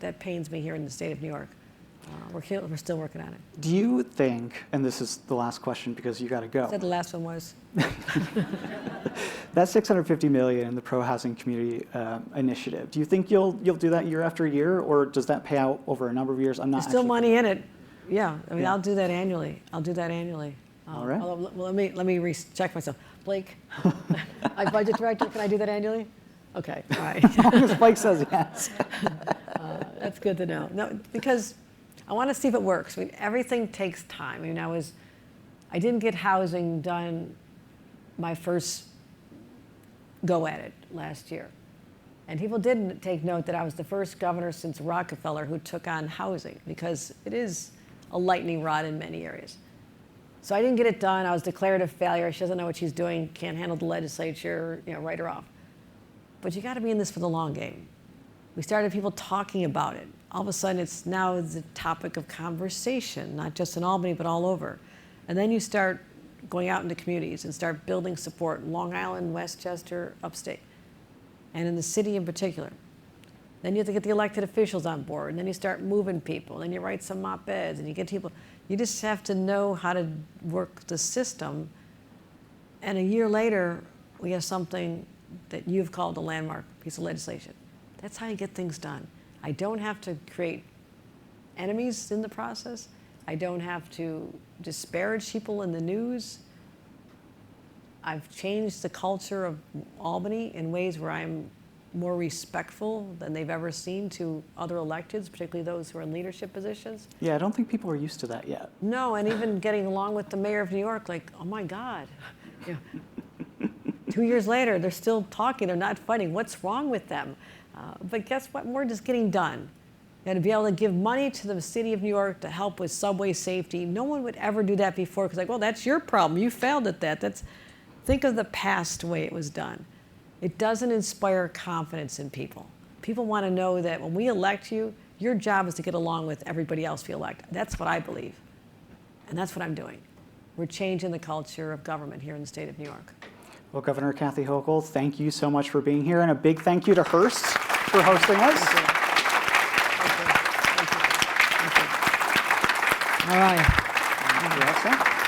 that pains me here in the state of New York. We're still working on it. Do you think, and this is the last question because you got to go. I said the last one was? That $650 million in the pro-housing community initiative, do you think you'll do that year after year, or does that pay out over a number of years? I'm not. There's still money familiar. in it. Yeah, I mean, I'll do that annually. All right. Well, let me check myself. Blake, my budget director, can I do that annually? Okay, all right. As long as Blake says yes. That's good to know. No, because I want to see if it works. I mean, everything takes time. I mean, I didn't get housing done my first go at it last year. And people didn't take note that I was the first governor since Rockefeller who took on housing, because it is a lightning rod in many areas. So I didn't get it done. I was declared a failure. She doesn't know what she's doing, can't handle the legislature, write her off. But you got to be in this for the long game. We started people talking about it. All of a sudden, it's now the topic of conversation, not just in Albany, but all over. And then you start going out into communities and start building support in Long Island, Westchester, upstate, and in the city in particular. Then you have to get the elected officials on board, and then you start moving people, and then you write some op-eds, and you get people. You just have to know how to work the system. And a year later, we have something that you've called a landmark piece of legislation. That's how you get things done. I don't have to create enemies in the process. I don't have to disparage people in the news. I've changed the culture of Albany in ways where I'm more respectful than they've ever seen to other electeds, particularly those who are in leadership positions. Yeah, I don't think people are used to that yet. No, and even getting along with the mayor of New York, like, oh my God. Yeah. 2 years later, they're still talking, they're not fighting. What's wrong with them? But guess what? More just getting done. And to be able to give money to the city of New York to help with subway safety, no one would ever do that before, because well, that's your problem. You failed at that. Think of the past way it was done. It doesn't inspire confidence in people. People want to know that when we elect you, your job is to get along with everybody else we elect. That's what I believe. And that's what I'm doing. We're changing the culture of government here in the state of New York. Well, Governor Kathy Hochul, thank you so much for being here, and a big thank you to Hearst for hosting us. Thank you. Thank you. Thank you. All right. You're all set.